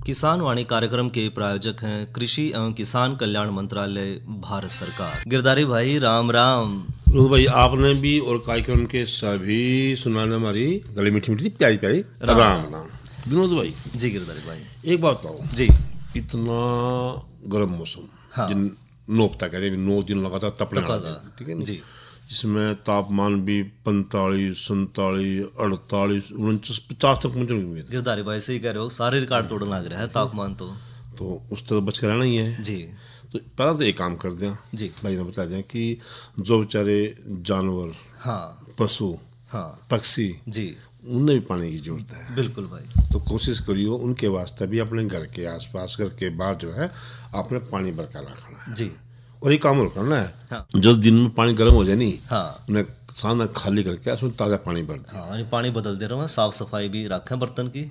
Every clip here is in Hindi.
किसान वाणी कार्यक्रम के प्रायोजक हैं कृषि एवं किसान कल्याण मंत्रालय, भारत सरकार। गिरधारी भाई राम राम। विनोद भाई आपने भी और कार्यक्रम के सभी सुनाने हमारी गली मीठी मीठी प्यारी प्यारी राम राम। विनोद भाई जी गिरधारी भाई एक बात बताओ जी, इतना गर्म मौसम, हाँ। जिन नोपता कहते हैं 9 दिन लगातार तपने वाला, ठीक है जी, इसमें तापमान भी 45, 47, 48, 49, 50 तक पहुंचने की उम्मीद है। गिरधारी भाई सही कह रहे हो, सारे रिकॉर्ड तोड़ने लग रहा है तापमान तो उस तरह बच कर रहना ही है। जी तो पहला तो एक काम कर दें जी, भाई ने बता दें कि जो बेचारे जानवर, हाँ पशु, हाँ पक्षी, जी, उन्हें भी पानी की जरूरत है। बिल्कुल भाई। तो कोशिश करियो उनके वास्ते भी अपने घर के आसपास, घर के बाहर जो है आपने पानी बरकरार रखना है। जी और एक काम और करना है, हाँ। जब दिन में पानी गर्म हो जाए नहीं, हाँ उन्हें सामने खाली करके उसमें ताज़ा पानी भर दें। हाँ, पानी बदल दे रहा हूँ, साफ सफाई भी रखें बर्तन की,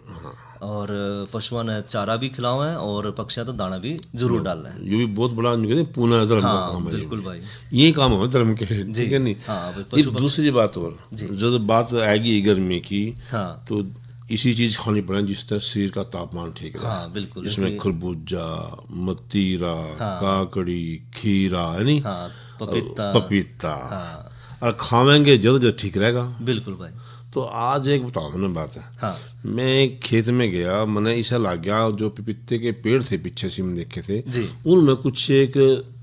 और पशुओं ने चारा भी खिलावें और पक्षियाँ तो दाना भी जरूर डाल रहे हैं। ये भी बहुत बड़ा पूर्ण धर्म का हाँ काम है। बिल्कुल भाई, यही काम है धर्म के, ठीक है नहीं। हाँ भाई, ये दूसरी बात और जब बात आएगी गर्मी की, हाँ तो इसी चीज खानी पड़े जिससे शरीर का तापमान ठीक रहे। हाँ बिल्कुल, इसमें खरबूजा, मतीरा, काकड़ी, खीरा है नहीं, हाँ पपीता, हाँ और खावेंगे जल्द ठीक रहेगा। बिल्कुल भाई। तो आज एक बताओ मैंने बात है, हाँ मैं खेत में गया, मैंने ऐसा लग गया जो पपीते के पेड़ थे पीछे से मैंने देखे थे, जी, उनमें कुछ एक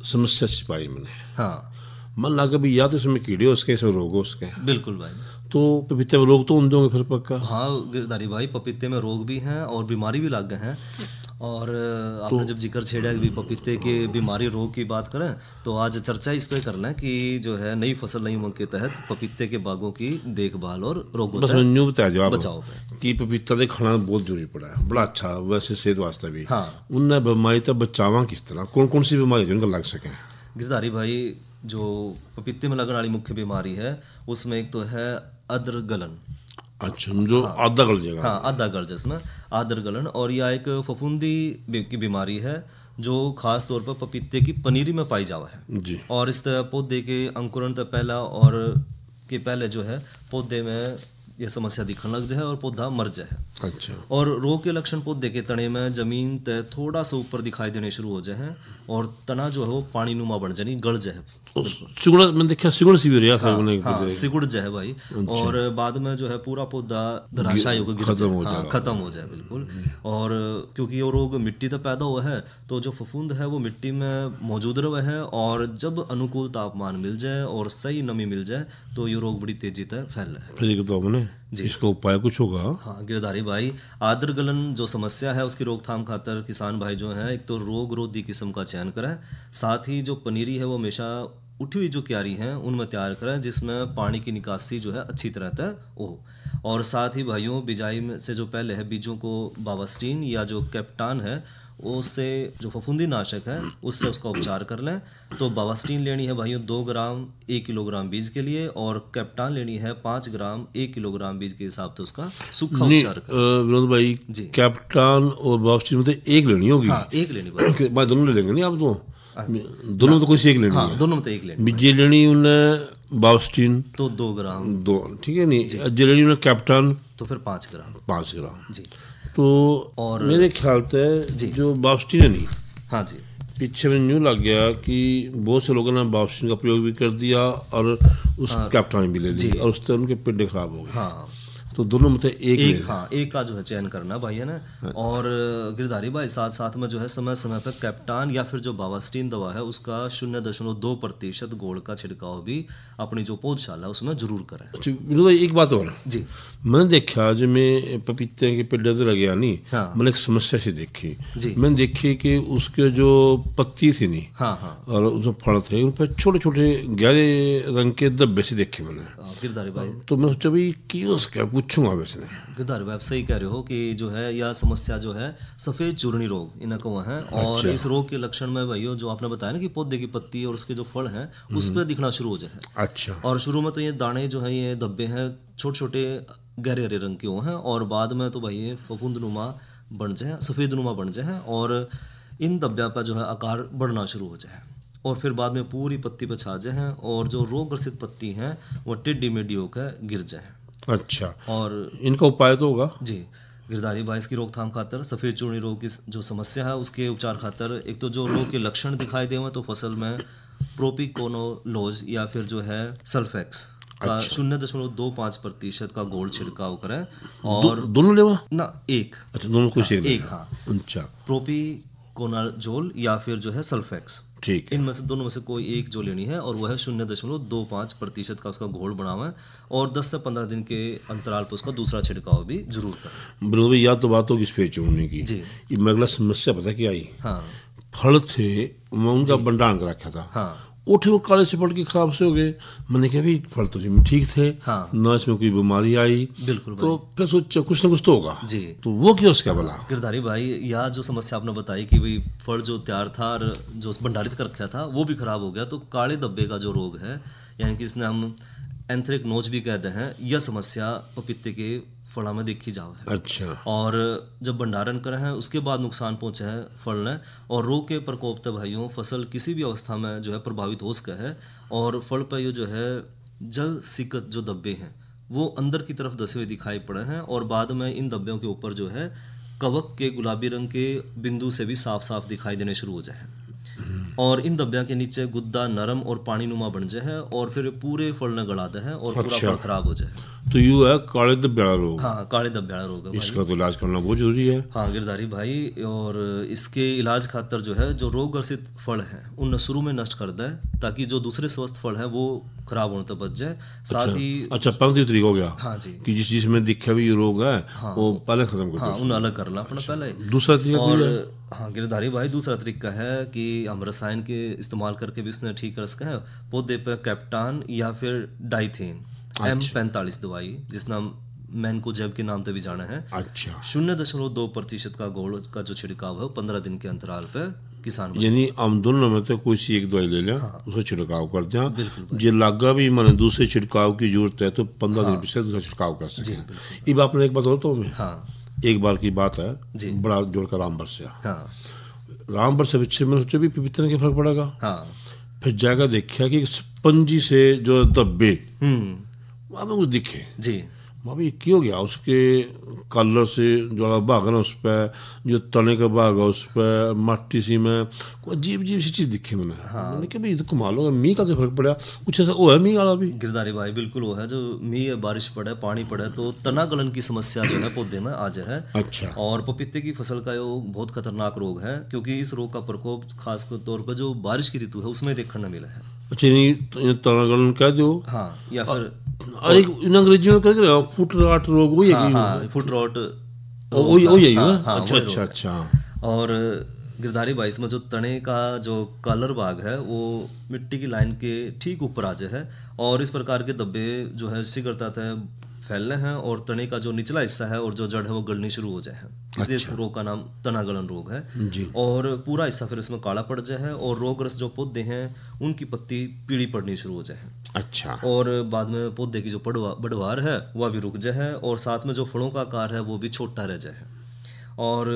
समस्या छिपाई मैंने। हाँ मन लगा भी या तो इसमें कीड़े उसके ऐसे रोग हो उसके, बिल्कुल भाई। तो पपीते में रोग तो उन होंगे फिर पक्का। हाँ गिरधारी भाई, पपीते में रोग भी हैं और बीमारी भी लग गए हैं। और आपने जब जिक्र छेड़ा कि पपीते की बीमारी रोग की बात करें, तो आज चर्चा इस पे कर लें कि जो है नई फसल नई उमंग के तहत पपीते के बागों की देखभाल और रोगों बस से न्यू बता दो आप बचाव पे। कि पपीता दे खाना बहुत जरूरी पड़ा है, बड़ा अच्छा वैसे सेहत वास्ते भी। हाँ उनने बीमारी तक बचावा किस तरह, कौन कौन सी बीमारी जिनका लग सके। गिरधारी भाई, जो पपीते में लगने वाली मुख्य बीमारी है उसमें एक तो है अद्र गलन। अच्छा, जो आधा गल जाएगा। हाँ आधा गल, जिसमें आदर गलन, और यह एक फफूंदी की बीमारी है जो खास तौर पर पपीते की पनीरी में पाई जावा है जी। और इस पौधे के अंकुरण तक पहला और के पहले जो है पौधे में यह समस्या दिखने लग जाए और पौधा मर जाए। अच्छा, और रोग के लक्षण पौधे के तने में जमीन तय थोड़ा सा ऊपर दिखाई देने शुरू हो जाए और तना जो है वो पानी नुमा बन जाए, गड़ जाए। सिकुड़ा मैंने देखा, सिकुड़ सी भी रहा था। हाँ सिकुड़ जाए भाई। और बाद में जो है पूरा पौधा धराशायी होकर खत्म हो जाए बिल्कुल। और क्योंकि ये रोग मिट्टी तक पैदा हुआ है, तो जो फफूंद है वो मिट्टी में मौजूद रहे है, और जब अनुकूल तापमान मिल जाए और सही नमी मिल जाए तो ये रोग बड़ी तेजी तक फैल है। तो मैंने इसका उपाय कुछ होगा। हाँ गिरधारी भाई, आद्र गलन जो समस्या है उसकी रोकथाम खातर किसान भाई जो है एक तो रोग रोधी किस्म का चयन करें, साथ ही जो पनीरी है वो हमेशा उठी हुई जो क्यारी हैं उनमें तैयार करें जिसमें पानी की निकासी जो है अच्छी तरह तक हो। और साथ ही भाइयों, बिजाई में से जो पहले है बीजों को बावास्टीन या जो कैप्टान है उससे, जो फफूंदी नाशक है उससे उसका उपचार कर लें। तो बावास्टीन लेनी है भाइयों 2 ग्राम 1 किलोग्राम बीज के लिए, और कैप्टान लेनी है 5 ग्राम 1 किलोग्राम बीज के हिसाब से उसका सूखा उपचार कर। विनोद भाई जी, कैप्टान और बावास्टीन में एक लेनी होगी। हाँ एक लेनी भाई, दोनों ले लेंगे नहीं आप, तो दोनों तो कोई सी एक लेनी है। दोनों में तो एक लेनी। बीजे लेनी उन्हें बावास्टीन तो 2 ग्राम, 2, ठीक है नहीं। जे लेनी उन्हें कैप्टन तो फिर 5 ग्राम 5 ग्राम जी। तो और मेरे ख्याल से जो बावास्टीन है नहीं, हाँ जी, पीछे में न्यू लग गया कि बहुत से लोगों ने बावास्टीन का प्रयोग भी कर दिया और उस कैप्टन भी ले ली और उससे उनके पेट खराब हो गए। हाँ तो दोनों में एक हाँ एक का जो है चयन करना भाई है ना। और गिरधारी भाई साथ साथ में जो है समय समय पर कैप्टान या फिर जो बावास्टीन दवा है उसका 0.2% घोल का छिड़काव भी अपनी जो पौधशाला उसमें जरूर करें। अच्छा विनोद भाई, एक बात और जी, मैंने देखा जब मैं पपीते के पेड़ तो लगे नहीं, हाँ। मैंने एक समस्या से देखी जी। मैंने देखी कि उसके जो पत्ती थी नहीं, हाँ हाँ, और उसमें फल थे उन पर छोटे छोटे गहरे रंग के धब्बे से देखे मैंने। गिरधारी भाई, तो मैं सोचा भाई क्या पूछूंगा वैसे। गिरधारी भाई आप सही कह रहे हो कि जो है यह समस्या जो है सफेद चूर्णी रोग इन्हें को है। और इस रोग के लक्षण में भाइयों जो आपने बताया ना कि पौधे की पत्ती और उसके जो फल हैं उस पर दिखना शुरू हो जाए। अच्छा, और शुरू में तो ये दाने जो है ये धब्बे हैं छोटे छोटे गहरे हरे रंग के हैं, और बाद में तो भाई ये फफूंद नुमा बन जाए, सफ़ेद नुमा बन जाए, और इन धब्बों का जो है आकार बढ़ना शुरू हो जाए, और फिर बाद में पूरी पत्ती पर छा जाए और जो रोग ग्रसित पत्ती हैं वो टेढ़ी मेढ़ी होकर गिर जाए। अच्छा, और इनका उपाय तो होगा जी, गिरधारी बाइस की रोकथाम खातर सफ़ेद चूर्णी रोग की जो समस्या है उसके उपचार खातर एक तो जो रोग के लक्षण दिखाई दें तो फसल में प्रोपिकोनोलोज या फिर जो है सल्फेक्स का 0.25% का घोल छिड़काव करें। और दोनों लेवा ना एक, अच्छा दोनों को एक, हाँ, अच्छा, प्रोपिकोनाजोल या फिर जो है सल्फेक्स, ठीक है, इनमें से दोनों में से कोई एक जो लेनी है और वह है 0.25% का उसका घोल बनावा है और 10 से 15 दिन के अंतराल पर उसका दूसरा छिड़काव भी जरूर करें। बिल्कुल भाई, याद तो बात होगी सफेद चूर्णी की जी। ये मेरे समस्या पता क्या आई, हाँ, फल थे मैं उनका भंडारण कर रखा था, हाँ, उठे वो काले से पड़ के खराब से हो गए। मैंने कहा भाई फल तो जिसमें ठीक थे, हाँ, ना इसमें कोई बीमारी आई, बिल्कुल तो फिर सोचा कुछ ना कुछ तो होगा जी। तो वो क्या उसका भला। गिरधारी भाई यह जो समस्या आपने बताई कि भाई फल जो तैयार था और जो भंडारित कर रखा था वो भी खराब हो गया, तो काले धब्बे का जो रोग है यानी कि इसने हम एंथ्रेक्नोज भी कहते हैं, यह समस्या पपीते के फलों में देखी जाओ है। अच्छा, और जब भंडारण करें हैं उसके बाद नुकसान पहुंचा है फल ने, और रोग के प्रकोप से भाइयों फसल किसी भी अवस्था में जो है प्रभावित हो सका है, और फल पर ये जो है जल सिकत जो धब्बे हैं वो अंदर की तरफ धसे हुए दिखाई पड़े हैं, और बाद में इन धब्बों के ऊपर जो है कवक के गुलाबी रंग के बिंदु से भी साफ साफ दिखाई देने शुरू हो जाए, और इन धब्बियों के नीचे गुद्दा नरम और पानी नुमा बन जाए और फिर पूरे फल न गड़ा दे है और पूरा फल खराब हो जाए। तो यू है काले धब्बेड़ा रोग। हाँ, काले धब्बेड़ा रोग है भाई। इसका तो इलाज करना बहुत जरूरी है। हाँ गिरधारी भाई, और इसके इलाज खातर जो है जो रोग ग्रसित फल हैं उन शुरू में नष्ट कर दे ताकि जो दूसरे स्वस्थ फल हैं वो खराब होने तक बच जाए। साथ ही अच्छा पंक्ति तरीका हो गया, हाँ जी, कि जिस चीज में दिखा भी ये रोग है वो पहले खत्म कर दो। हाँ, उन्हें अलग करना अपना पहले। दूसरा तरीका और हाँ गिरधारी भाई, दूसरा तरीका है कि हम रसायन के इस्तेमाल करके भी उसने ठीक कर सके हैं। पौधे पे कैप्टान या फिर डाइथेन M45 दवाई जिसका मैनकोजेब के नाम से भी जाना है। अच्छा, 0.2% का घोल का जो छिड़काव है 15 दिन के अंतराल पे किसान, यानी हम दोनों में तो कोई सी एक दवाई ले लें, उसका छिड़काव कर दें। जो लागा भी मैंने दूसरे छिड़काव की जरूरत है तो 15 दिन पीछे दूसरा छिड़काव कर सकें। ये आपने एक बात होता हूँ मैं, एक बार की बात है, बड़ा जोड़कर राम बरसिया, राम बरसिया बच्चे में सोचा भी पपीते के फर्क पड़ेगा। फिर जाकर देखा कि स्पंजी से जो धब्बे वहाँ में कुछ दिखे जी, वहाँ भी क्या हो गया उसके कलर से जो भाग है ना उस पर, जो तने का भाग है उस पर मट्टी सी में कोई अजीब अजीब सी चीज़ दिखी मैंने। मैंने कहा भाई ये तो कमाल होगा, मीह का क्या फर्क पड़ा, कुछ ऐसा वो है मीह वाला भी। गिरधारी भाई बिल्कुल वो है, जो मीह बारिश पड़े पानी पड़े तो तना गलन की समस्या जो है पौधे में आ जाए। अच्छा, और पपीते की फसल का ये बहुत खतरनाक रोग है क्योंकि इस रोग का प्रकोप खास तौर पर जो बारिश की ऋतु है उसमें देखने मिला है। अच्छा, तना गलन कह दो, हाँ, या फिर अंग्रेजी में कह रहे फुट रॉट रोग, वही है फुट रॉट, वही है। अच्छा अच्छा अच्छा। और गिरधारी भाई इसमें जो तने का जो कलर भाग है वो मिट्टी की लाइन के ठीक ऊपर आ जाए है, और इस प्रकार के धब्बे जो है शीघ्रता से फैलने हैं और तने का जो निचला हिस्सा है और जो जड़ है वो गलनी शुरू हो जाए है। इसलिए इस रोग का नाम तना गलन रोग है जी। और पूरा हिस्सा फिर इसमें काला पड़ जाए है और रोगग्रस्त जो पौधे हैं उनकी पत्ती पीली पड़नी शुरू हो जाए। अच्छा, और बाद में पौधे की जो बढ़वार है वह भी रुक जाए और साथ में जो फलों का आकार है वो भी छोटा रह जाए। और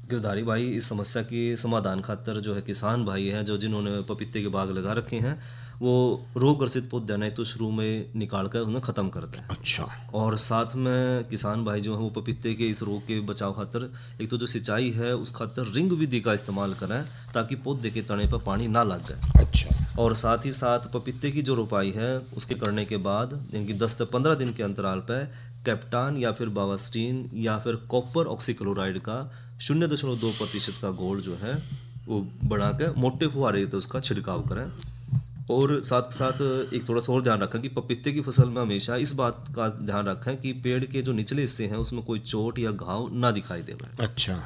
गिरधारी भाई इस समस्या की समाधान खातर जो है किसान भाई हैं जो जिन्होंने पपीते के बाग लगा रखे हैं वो रोग ग्रसित पौधे नहीं तो शुरू में निकाल कर उन्हें ख़त्म करते हैं। अच्छा, और साथ में किसान भाई जो है वो पपीते के इस रोग के बचाव खातर एक तो जो सिंचाई है उस खातर रिंग विधि का इस्तेमाल करें ताकि पौधे के तने पर पानी ना लग जाए। अच्छा, और साथ ही साथ पपीते की जो रोपाई है उसके करने के बाद इनकी 10 से 15 दिन के अंतराल पर कैप्टान या फिर बावास्टीन या फिर कॉपर ऑक्सीक्लोराइड का 0.2% का घोल जो है वो बना के मोटे फुहारे तो उसका छिड़काव करें। और साथ साथ एक थोड़ा सा और ध्यान रखें कि पपीते की फसल में हमेशा इस बात का ध्यान रखें कि पेड़ के जो निचले हिस्से हैं उसमें कोई चोट या घाव ना दिखाई दे। अच्छा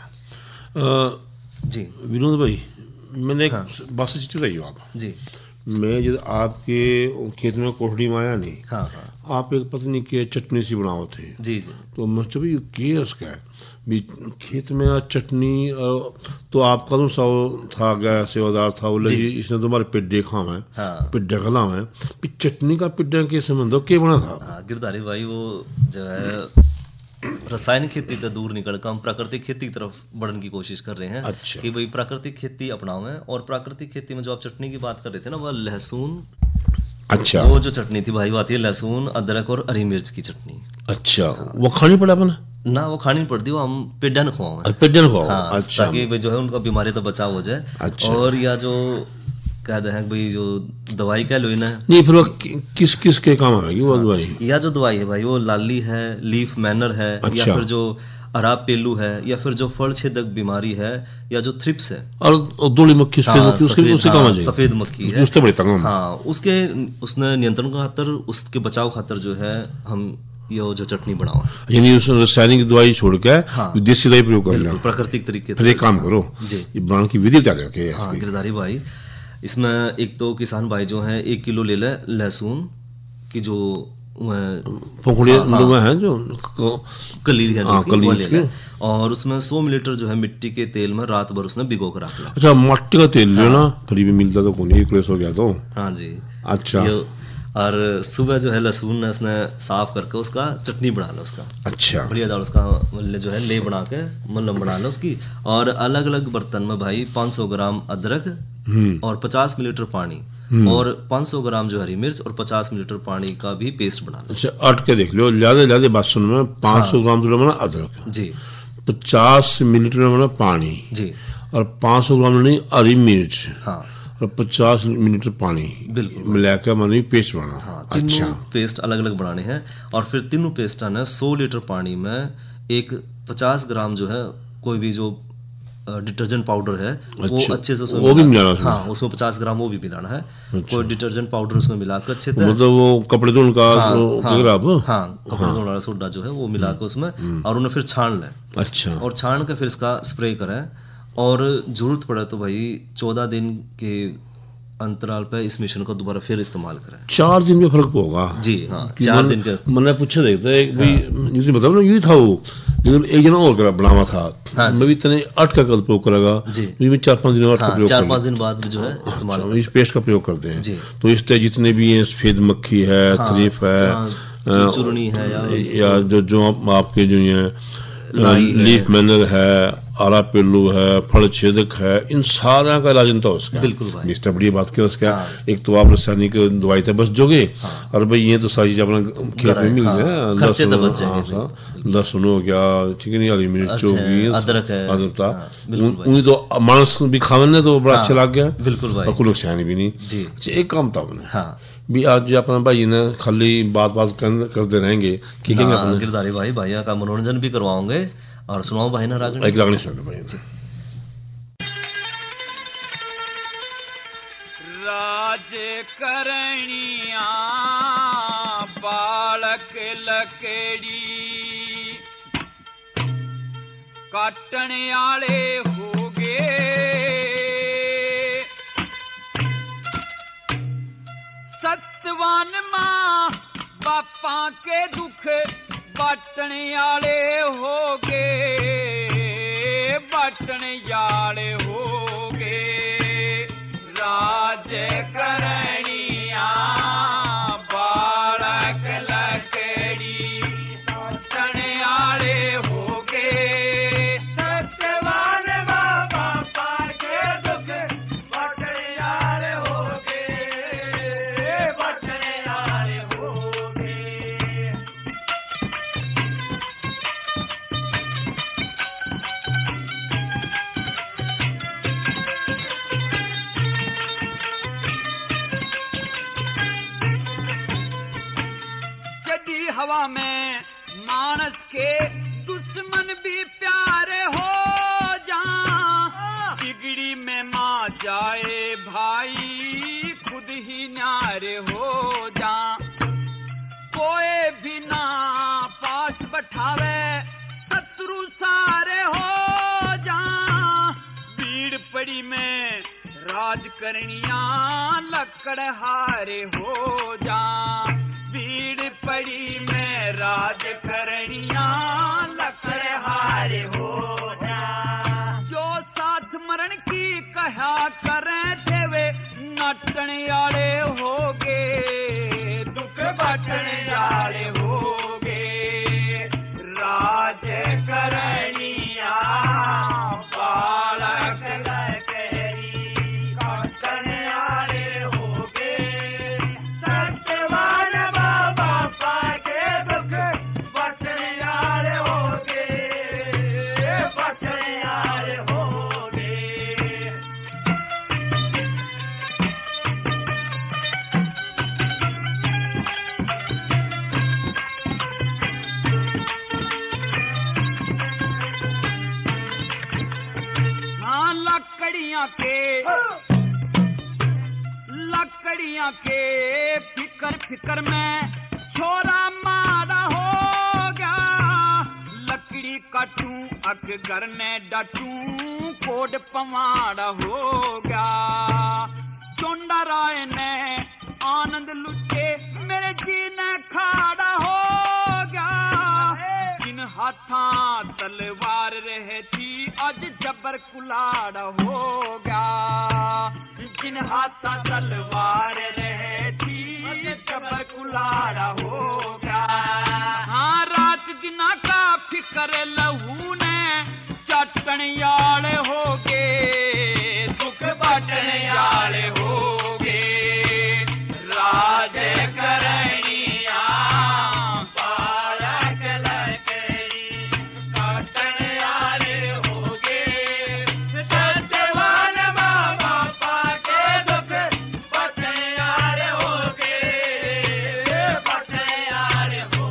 जी विनोद भाई, मैंने एक बात से चिट्ठी रही हो आप जी, मैं जब आपके खेत में कोठड़ी में आया नहीं, आप एक पत्नी के चटनी सी बनाओ थे जी जी, तो मैं चलो ये क्या उसका है भी खेत में चटनी, तो आपका तो सा था गया सेवादार था वो लगी इसने तुम्हारे पिड्डे खावा है, पिड्डे खिलावा है, चटनी का पिड्डे के संबंध क्या बना था। गिरधारी भाई वो जो है रासायनिक खेती से दूर निकल कर हम प्राकृतिक खेती की तरफ बढ़ने की कोशिश कर रहे हैं। अच्छा, कि भाई प्राकृतिक खेती अपनावें। और प्राकृतिक खेती में जो आप चटनी की बात कर रहे थे ना वह लहसुन, अच्छा, वो जो चटनी थी भाई वो आती है लहसुन अदरक और हरी मिर्च की चटनी। अच्छा, वो खानी पड़ा अपना ना वो खानी नहीं पड़ती, वो हम पेडन खुआओ पेडन खुआओ। हाँ, अच्छा, ताकि भाई जो है उनका बीमारी तो बचाव हो जाए। अच्छा। और या जो कहते हैं भाई जो दवाई कह लो ना, नहीं फिर वो किस किस के काम आएगी वो दवाई? या जो दवाई है भाई वो लाली है, लीफ मैनर है, या फिर जो अराब पेलू है, या फिर जो फल छेदक बीमारी है, या जो थ्रिप्स है और धूली मक्खी, उसके काम आ जाएगी। सफेद मक्खी है, उससे बड़ी तंग। हाँ, उसने नियंत्रण खातर, उसके बचाव खातर जो है हम ये जो चटनी बनाओ, यानी उस रासायनिक दवाई छोड़ के देसी दवाई प्रयोग कर लो, प्राकृतिक तरीके से। काम करो जी, ये बनाने की विधि बता दो। हाँ गिरधारी भाई, इसमें एक तो किसान भाई जो है 1 किलो ले ले लहसुन की जो पोखड़ी है जो कली है वो ले ले, और उसमें 100 मिलीलीटर जो है मिट्टी के तेल में रात भर उसने भिगो कर रख लिया। अच्छा, मट्टी का तेल लेना फ्री में मिलता तो कौन क्लेश हो गया तो। हाँ जी। अच्छा, और सुबह जो है लहसुन उसने साफ करके उसका चटनी बना लो उसका। अच्छा, बढ़िया दाल उसका जो है ले बना के मल्लम बना लो उसकी। और अलग अलग बर्तन में भाई 500 ग्राम अदरक और 50 मिलीलीटर पानी और 500 ग्राम जो हरी मिर्च और 50 मिलीलीटर पानी का भी पेस्ट बना लो। अच्छा, अट के देख लो, ज्यादा बासन में 500 ग्राम बना अदरक जी, 50 मिलीलीटर बना पानी जी, और 500 ग्राम हरी मिर्च, हाँ, और 50 मिलीलीटर पानी मिलाकर मैंने पेस्ट बना। हाँ, अच्छा, पेस्ट अलग अलग बनाने हैं। और फिर तीनों पेस्ट आना 100 लीटर पानी में एक 50 ग्राम जो है कोई भी जो डिटर्जेंट पाउडर है, अच्छा, वो अच्छे से वो भी मिलाना। हाँ, उसमें 50 ग्राम वो भी मिलाना है। अच्छा, कोई डिटर्जेंट पाउडर उसमें मिलाकर अच्छे से, मतलब वो कपड़े धोने का कपड़े धोने वाला सोडा जो है वो मिलाकर उसमें, और उन्हें फिर छान लें। अच्छा, और छान कर फिर इसका स्प्रे करें। और जरूरत पड़े तो भाई 14 दिन के अंतराल पे इस मिश्रण को दोबारा फिर इस्तेमाल करें। 4 दिन में फर्क होगा जी। हाँ, 4 दिन के मैंने पूछा देखता है भाई, बताओ ना, यही था वो, लेकिन एक जना और बनावा था। हाँ, मैं भी इतने 8 का प्रयोग करेगा जी, 4-5 दिन 8 का प्रयोग, 4-5 दिन बाद जो है इस्तेमाल इस पेस्ट का प्रयोग करते हैं। तो इस तरह जितने भी हैं, सफेद मक्खी है, थ्रिप है, चुरनी है, या जो आपके जो है लीफ मैनर है, आरा पेलू है, फल छेदक है, इन सारा का इलाज होता है उसका। बिल्कुल भाई, इस बड़ी बात क्या उसका। हाँ, एक तो आप रासायनिक दवाई से बच जोगे। हाँ, और भाई ये तो सारी चीज अपना खेत में मिल गया। लहसुन हो गया, ठीक है, नहीं, हरी मिर्च होगी, अदरक है, उन्हें तो मांस भी खाने तो बड़ा अच्छा लग गया। बिल्कुल भाई, और कोई नुकसान भी नहीं जी। एक काम था अपने भी, आज अपना भाई ने खाली बात करते रहेंगे कि गिरधारी भाई भैया का मनोरंजन भी करवाओगे। और सुनाओ भाई ना रागनी, एक रागनी सुनाओ भाई जी। राज करनिया बालक लकेड़ी काटने आले हो गए, सतवान मां बापा के दुख बाटने आले हो गए, बाटने आले हो गए। राज करनिया बालक लकड़ी बाटने आले हो गए, सतवान बापा के दुख बाटने आले हो गए, बाटने आले हो गए। हवा में मानस के दुश्मन भी प्यारे हो जा, बिगड़ी में माँ जाए भाई खुद ही न्यारे हो जा, कोई भी ना पास बैठावे शत्रु सारे हो जा, भीड़ पड़ी में राज करनिया लकड़हारे हो जा, भीड़ पड़ी में राज करनिया लकड़हारे हो जा, जो साथ मरण की कहा करें थे वे नटने आले हो गए, दुख बाटने आले हो गए। राज करनिया बालक लकड़ी काटने आले हो गए, सत्यवान बापा के दुख बाटने आले हो गए, लकड़ियां के फिकर में छोरा मारा हो गया। लकड़ी काटूं अक घर ने डाटूं कोड पवाड़ा हो गया। चोंडा राय ने आनंद लुटे मेरे जी ने खाड़ा हो गया। जिन हाथा तलवार रहे थी आज जबर कुलाड़ा हो गया। जिन हाथा तलवार रहे थी जबर कुलाड़ा हो गया। हाँ रात दिना का फिकर लहू ने चाटन याले हो गए। दुख बाटन याले हो गए। राज करनिया बालक लकड़ी काटन याले हो गए। सत्यवान माँ बापा के दुख बाटन याले हो गए। बाटन याले हो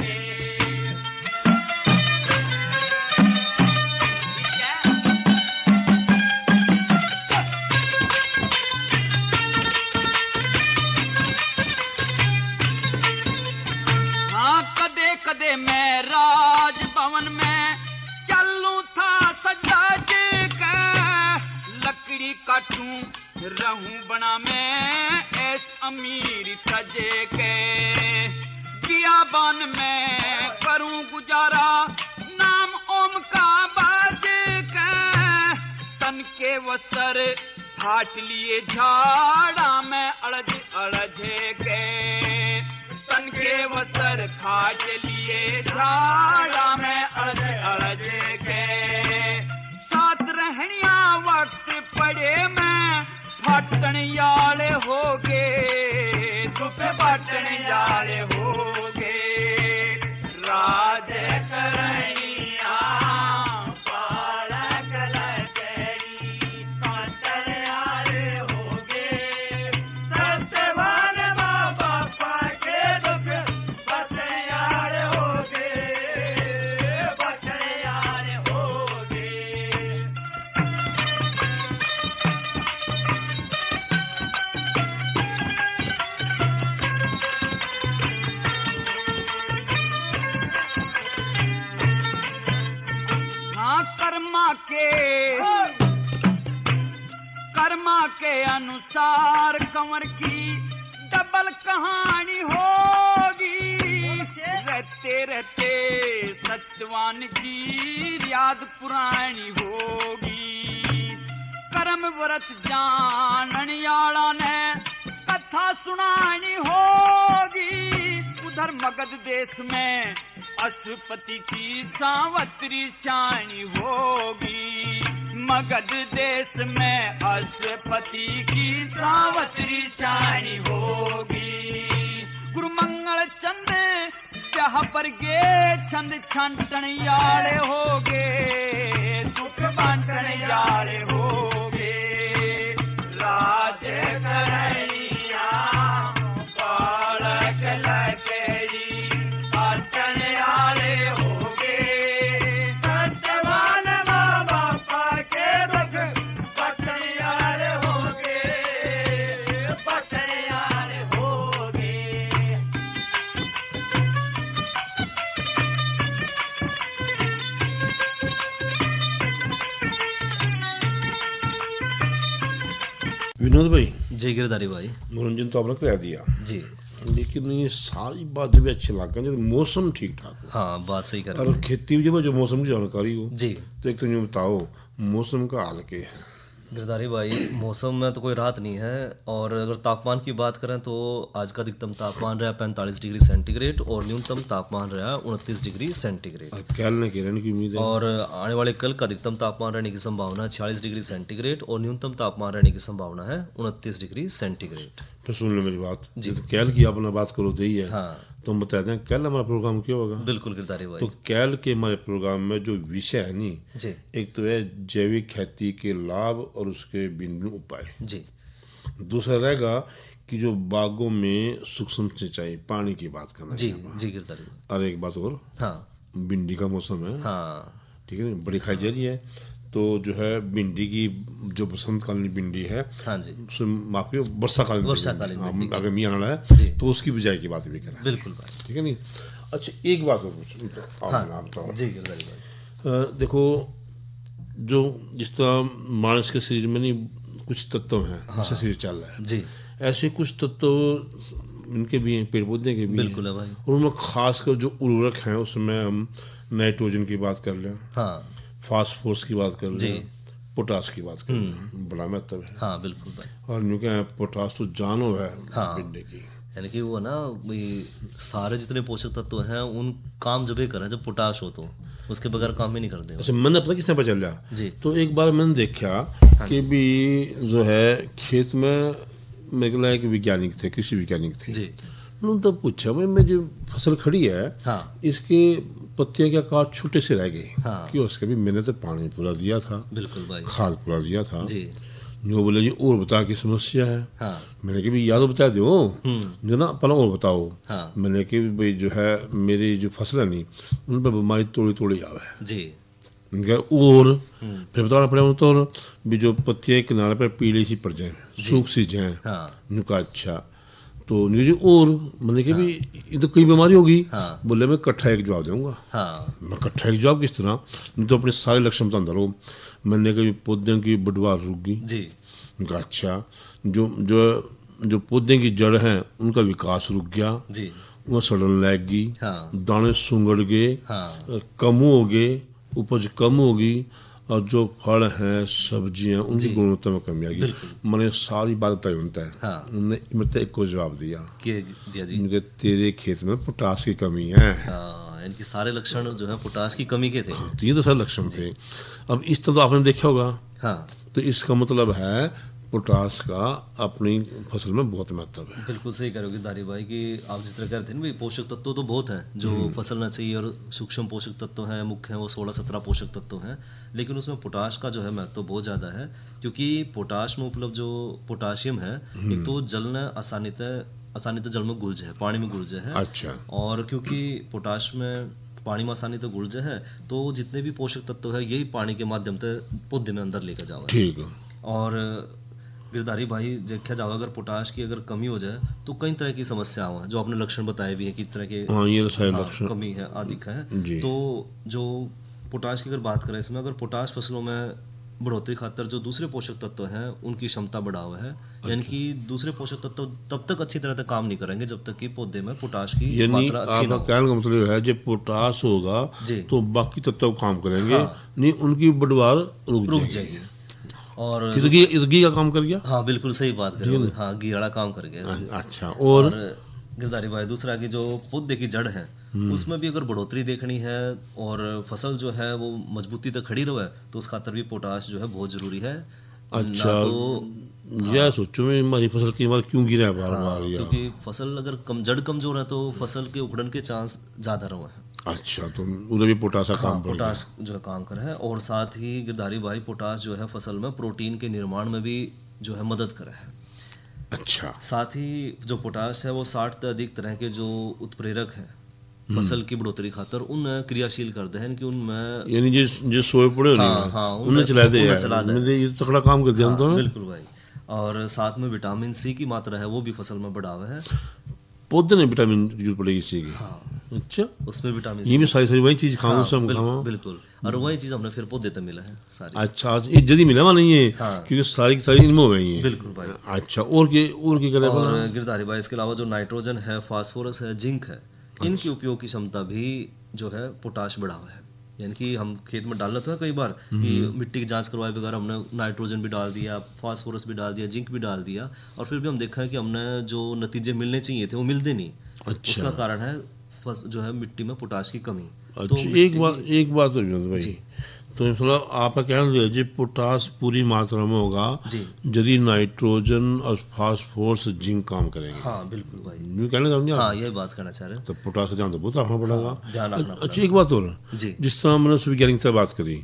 गए। हाँ कदे कदे मैं राज भवन में चलूं था सजाज के। लकड़ी काटूं रहूं बना में ऐस अमीर सजे के। बियाबान में करूं गुजारा नाम ओम का बाज के। तन के वस्त्र फाट लिए झाड़ा में अड़ज अड़झे के। तन के वस्त्र फाट लिए झाड़ा में अड़ज अड़झे के। साथ रहनिया वक्त पड़े में फाटन याले हो गए। दुख बाटन याले हो गए। राज करनिया बालक लकड़ी काटन याले हो गए। सत्यवान माँ बापा के दुख बाटन याले हो गए। बाटन याले हो गए। हाँ कर्मा के अनुसार कंवर की डबल कहानी होगी। रहते रहते सत्यवान की याद पुरानी होगी। कर्म व्रत जानन याला ने कथा सुनानी होगी। उधर मगध देश में अशुपति की सावत्री शानी होगी। मगध देश में अशुपति की सावत्री शानी होगी। गुरु मंगल चंद जहाँ पर गे छंद छांटन याले होगे। दुख बांटन याले होगे। राज करनिया बालक लकड़ी काटन याले होगे। सत्यवान माँ बापा के दुख बाटन याले होगे। बाटन याले होगे। विनोद भाई, जी गिरधारी भाई। मनोरंजन तो आपने करा दिया जी लेकिन ये सारी बात जब अच्छी लगा जब मौसम ठीक ठाक हो हाँ बात सही कर और रहे हैं। खेती जब जो मौसम की जानकारी हो जी तो एक तो ये बताओ मौसम का हाल क्या है। गिरधारी भाई मौसम में तो कोई राहत नहीं है। और अगर तापमान की बात करें तो आज का अधिकतम तापमान रहा 45 डिग्री सेंटीग्रेड और न्यूनतम तापमान रहा 29 डिग्री सेंटीग्रेड। और कल ने रहने की उम्मीद है और आने वाले कल का अधिकतम तापमान रहने की संभावना है 46 डिग्री सेंटीग्रेड और न्यूनतम तापमान रहने की संभावना है 29 डिग्री सेंटीग्रेड। तो सुन लो मेरी बात जी। तो कैल की आपने बात करो दी है हाँ तो हम बता दें कल हमारा प्रोग्राम क्या होगा। बिल्कुल गिरधारी भाई। तो कैल के हमारे प्रोग्राम में जो विषय है नी जी एक तो है जैविक खेती के लाभ और उसके भिन्न उपाय। जी दूसरा रहेगा कि जो बागों में सूक्ष्म सिंचाई पानी की बात करना जी जी गिरधारी भाई। और एक बात और हाँ भिंडी का मौसम है हाँ ठीक है ना बड़ी खाई जा रही है तो जो है भिंडी की जो बसंतकालीन भिंडी है, हाँ जी, माफी वर्षाकालीन वर्षाकालीन भिंडी, अगर मी आने वाला जी। है तो उसकी बिजाई की बात भी करा। बिल्कुल भाई। ठीक है नहीं। अच्छा एक बात और पूछूं तो आप बताओ। जी गिरधारी भाई। देखो जो जिस तरह मानस के शरीर में नहीं कुछ तत्व हैं, जैसे शरीर चल रहा है जी, ऐसे कुछ तत्व इनके भी हैं, पेड़ पौधे के भी बिल्कुल हैं। है भाई। और उनमें खासकर जो उर्वरक हैं उसमें हम नाइट्रोजन की बात कर लें, हाँ फास्फोरस की बात कर जी। लें, पोटास की बात कर लें, बड़ा महत्व है। हाँ बिल्कुल भाई। और यूँ क्या है, पोटास तो जानो है हाँ। भिंडी की। यानी कि वो ना भाई सारे जितने पोषक तत्व हैं उन काम जब ही करें जब पोटाश हो, तो उसके बगैर काम ही नहीं करते वो। अच्छा मैंने पता किसने पता चल रहा जी, तो एक बार मैंने देखा कि भी जो है खेत में मेरे को लगा एक वैज्ञानिक थे, कृषि वैज्ञानिक थे। जी, उन्होंने तब पूछा भाई मैं जो फसल खड़ी है हाँ इसके पत्तियां क्या आकार छोटे से रह गए। हाँ। क्यों? उसके भी मैंने तो पानी पूरा दिया था, बिल्कुल भाई। खाद पूरा दिया था। जी, जो बोले जी और बता की समस्या है। हाँ मैंने कहा भी या तो बता दो जो ना पहले और बताओ। हाँ मैंने कहा भाई जो है मेरी जो फसल है नहीं उन पर बीमारी थोड़ी थोड़ी आवे। जी, उनका और फिर बताना पड़ेगा तो और भी जो पत्तियां किनारे पर पीली सी पड़ जाए, सूख सी जाए। हाँ उनका अच्छा तो न्यूज और मैंने कहा भी ये तो कई बीमारी होगी। हाँ। बोले मैं इकट्ठा एक जवाब दूंगा। हाँ मैं इकट्ठा एक जवाब किस तरह? नहीं तो अपने सारे लक्षण बता रहो। मैंने कहा पौधों की बढ़वार रुक गई। जी, उनका अच्छा जो जो जो पौधे की जड़ है उनका विकास रुक गया, जी, वो सड़न लग गई, हाँ दाने सुंगड़ गए, हाँ कम हो गए, उपज कम होगी, और जो फल हैं सब्जियां उनकी गुणवत्ता में कमी आ गई। मैंने सारी बात बताई उनता है। हाँ। उन्होंने मतलब एक को जवाब दिया के दिया जी। उनके तेरे खेत में पोटास की कमी है। हाँ इनके सारे लक्षण जो है पोटास की कमी के थे। तो ये तो सारे लक्षण थे। अब इस तरह तो आपने देखा होगा। हाँ तो इसका मतलब है पोटास का अपनी फसल में बहुत महत्व है। बिल्कुल सही करोगे दारी भाई कि आप जिस तरह कह रहे थे ना भाई पोषक तत्व तो बहुत हैं जो फसल ना चाहिए, और सूक्ष्म पोषक तत्व हैं मुख्य हैं वो 16-17 पोषक तत्व हैं, लेकिन उसमें पोटाश का जो है महत्व बहुत ज़्यादा है, क्योंकि पोटाश में उपलब्ध जो पोटाशियम है एक तो जल में आसानी जल में घुल जाए, पानी में घुल जाए है। अच्छा। और क्योंकि पोटाश में पानी में आसानी तो घुल जाए है तो जितने भी पोषक तत्व है यही पानी के माध्यम से पौधे में अंदर लेकर जाओ। ठीक है। और गिरधारी भाई देखा जाओ अगर पोटाश की अगर कमी हो जाए तो कई तरह की समस्या है जो आपने लक्षण बताए भी है कि तरह के हाँ ये सारे लक्षण कमी है अधिक है। जी। तो जो पोटाश की अगर बात करें इसमें, अगर पोटाश फसलों में बढ़ोतरी खातर जो दूसरे पोषक तत्व हैं उनकी क्षमता बढ़ा हुआ है, यानी कि दूसरे पोषक तत्व तब तक अच्छी तरह से काम नहीं करेंगे जब तक कि पौधे में पोटाश की यानी मात्रा अच्छी ना आपका हो। कहने का मतलब है जब पोटाश होगा जी। तो बाकी तत्व काम करेंगे। हाँ। नहीं उनकी बढ़वार रुक रुक जाएगी। जाएगी। और घी का काम कर गया। हाँ बिल्कुल सही बात कर रहे हो। हाँ घी वाला काम कर गया। अच्छा। और गिरधारी भाई दूसरा की जो पौधे की जड़ है उसमें भी अगर बढ़ोतरी देखनी है और फसल जो है वो मजबूती तक खड़ी रहे तो उस खातर भी पोटाश जो है बहुत जरूरी है। अच्छा। ना तो यह सोचो मैं हमारी फसल की बार क्यों गिरा है बार बार या क्योंकि फसल अगर जड़ कमजोर है तो फसल के उखड़न के चांस ज्यादा रहे हैं। अच्छा तो उधर भी पोटास का काम पड़ गया। पोटाश जो है काम कर है, और साथ ही गिरधारी भाई पोटाश जो है फसल में प्रोटीन के निर्माण में भी जो है मदद करे है। अच्छा। साथ ही जो पोटाश है वो 60 से अधिक तरह के जो उत्प्रेरक हैं फसल की बढ़ोतरी खातर उन क्रियाशील करते हैं कि उनमें यानी जो सोए पड़े हो हाँ, हाँ, उन्हें चला दे उन्हें यार। चला दे। उन्हें ये तगड़ा काम कर दिया तो बिल्कुल भाई। और साथ में विटामिन सी की मात्रा है वो भी फसल में बढ़ावा है। पौधे ने विटामिन की जरूरत पड़ेगी इसी की। हाँ अच्छा। उसमें विटामिन ये भी सारी सारी वही चीज खाऊं हाँ, सब खाऊं। बिल्कुल। और वही चीज हमने फिर पौधे तक मिला है सारी। अच्छा ये जल्दी मिला हुआ नहीं है। हाँ। क्योंकि सारी की सारी इनमें हो गई है। बिल्कुल भाई। अच्छा और की करे और गिरधारी भाई इसके अलावा जो नाइट्रोजन है, फास्फोरस है, जिंक है, इनकी उपयोग की क्षमता भी जो है पोटाश बढ़ा हुआ है। यानी कि हम खेत में डाल लेते हैं कई बार कि मिट्टी की जांच करवाए बगैर हमने नाइट्रोजन भी डाल दिया, फास्फोरस भी डाल दिया, जिंक भी डाल दिया, और फिर भी हम देखा है कि हमने जो नतीजे मिलने चाहिए थे वो मिलते नहीं। अच्छा। उसका कारण है जो है मिट्टी में पोटाश की कमी। अच्छा एक बात तो विनोद भाई, तो मतलब आपका कहना है जी पोटाश पूरी मात्रा में होगा जी यदि नाइट्रोजन और फास्फोरस जिंक काम करेंगे। हाँ बिल्कुल भाई। यूँ कहना समझे आप? हाँ यही बात करना चाह रहे हैं। तो पोटाश का ध्यान तो बहुत रखना पड़ेगा। ध्यान रखना अच्छा एक बात और जी। जिस तरह मैंने वैज्ञानिक से बात करी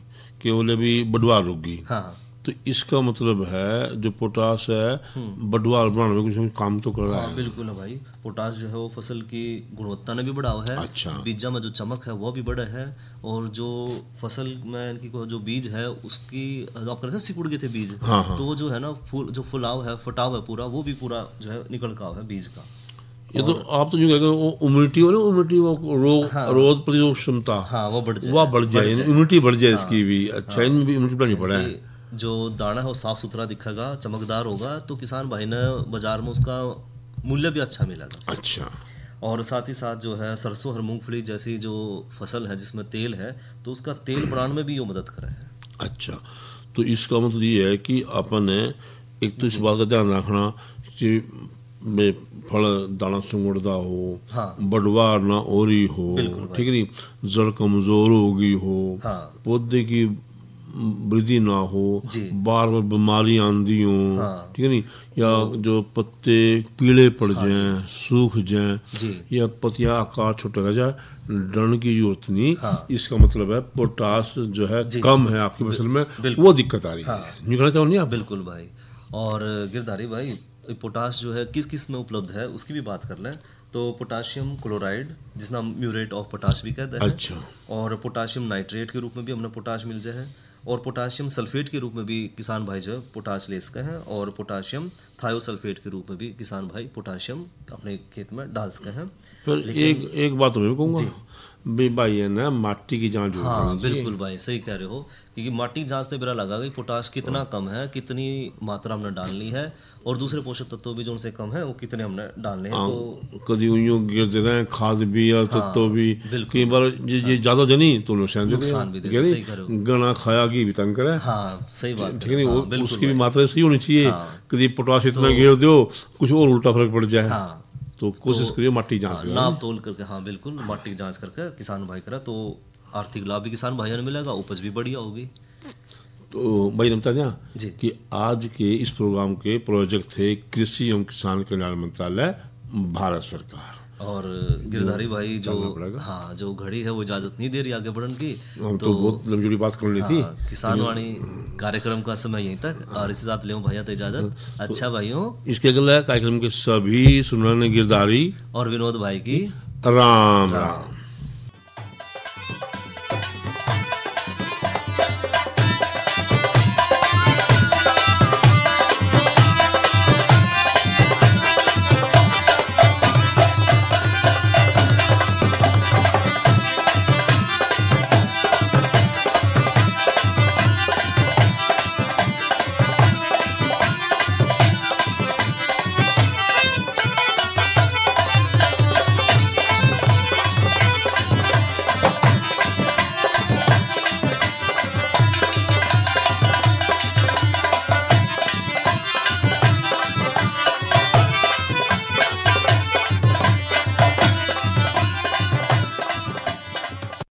कि बोले भी बढ़वार रुक गई। हाँ तो इसका मतलब है जो पोटास है बढ़वार बनाने में कुछ काम तो कर रहा हाँ है। बिल्कुल है भाई। पोटाश जो है वो फसल की गुणवत्ता ने भी बढ़ावा है। अच्छा। बीजा में जो चमक है वो भी बढ़ा है, और जो फसल में इनकी जो बीज है उसकी आप कहते हैं सिकुड़ गए थे बीज, हाँ, हाँ। तो वो जो है ना जो फुलाव है फटाव है पूरा, वो भी पूरा जो है निकल का है बीज का। ये तो आप तो जो कहते हो वो इम्यूनिटी हो ना, इम्यूनिटी वो रोग प्रतिरोध क्षमता हाँ वो बढ़ जाए, वह बढ़ जाए, इम्यूनिटी बढ़ जाए इसकी भी। अच्छा, इनमें भी इम्यूनिटी बढ़ानी पड़ा है। कि जो दाना है वो साफ सुथरा दिखेगा, चमकदार होगा, तो किसान भाई ने बाजार में उसका मूल्य भी अच्छा मिलेगा। अच्छा, और साथ ही साथ जो है सरसों और मूंगफली जैसी जो फसल है जिसमें तेल है, तो उसका तेल बनाने में भी ये मदद करे है। अच्छा, तो इसका मतलब ये है कि अपन ने एक तो इस बात का ध्यान रखना कि में फल दाना सुंगड़दा हो, हाँ। बढ़वार ना ओरी हो, ठीक है नहीं, जड़ कमजोर होगी हो, हाँ। पौधे की वृद्धि ना हो, जी। बार बार बीमारी आंदी हो, हाँ। ठीक है नहीं, या जो पत्ते पीले पड़ जाएं, सूख जाएं, जी। या पत्तियां आकार छोटा रह जाए, डरने की जरूरत नहीं। हाँ। इसका मतलब है पोटास जो है जी। कम है आपकी फसल में, बिल्कुल। वो दिक्कत आ रही है। हाँ। निकलना चाहो नहीं आप? बिल्कुल भाई। और गिरधारी भाई, पोटाश जो है किस किस में उपलब्ध है उसकी भी बात कर लें तो पोटाशियम क्लोराइड, जिसका म्यूरेट ऑफ पोटाश भी कहते हैं। अच्छा। और पोटाशियम नाइट्रेट के रूप में भी हमने पोटाश मिल जाए है, और पोटाशियम सल्फेट के रूप में भी किसान भाई जो है पोटाश ले सकते हैं, और पोटाशियम थायोसल्फेट के रूप में भी किसान भाई पोटाशियम अपने खेत में डाल सकते हैं। फिर एक बात मैं कहूँगा भाई है ना, माटी की जांच जरूर हाँ करनी चाहिए। बिल्कुल भाई, सही कह रहे हो, क्योंकि माटी जांच से मेरा लगा कि पोटाश कितना कम है, कितनी मात्रा हमने डालनी है, और दूसरे पोषक तत्व भी जो उनसे कम है वो कितने हमने डालने हैं। तो कभी यूं गिरते रहे खाद भी और तत्व भी, कई बार ये ज्यादा जनी तो नुकसान नुकसान भी देते हैं, सही कह रहे हो। गना खाया की भी तंग करे। हाँ सही बात ठीक है नहीं, हाँ, वो बिल्कुल उसकी भी भाई। मात्रा सही होनी चाहिए। हाँ। कभी पोटाश इतना गिर दो कुछ और उल्टा फर्क पड़ जाए। हाँ तो कोशिश करिए माटी जांच हाँ, करें। नाप तोल करके, हाँ बिल्कुल, माटी की जांच करके किसान भाई करा तो आर्थिक लाभ भी किसान भाइयों ने मिलेगा, उपज भी बढ़िया होगी। तो भाई ने बताया जी। कि आज के इस प्रोग्राम के प्रोजेक्ट थे कृषि एवं किसान कल्याण मंत्रालय, भारत सरकार। और गिरधारी भाई जो चलना पड़ेगा। हाँ जो घड़ी है वो इजाजत नहीं दे रही आगे बढ़ने की, हम तो बहुत लंबी बात करनी थी। हाँ, किसान वाणी कार्यक्रम का समय यहीं तक, और इसी साथ ले भैया तो इजाजत। अच्छा भाइयों, इसके अगले कार्यक्रम के सभी सुनने गिरदारी और विनोद भाई की राम राम।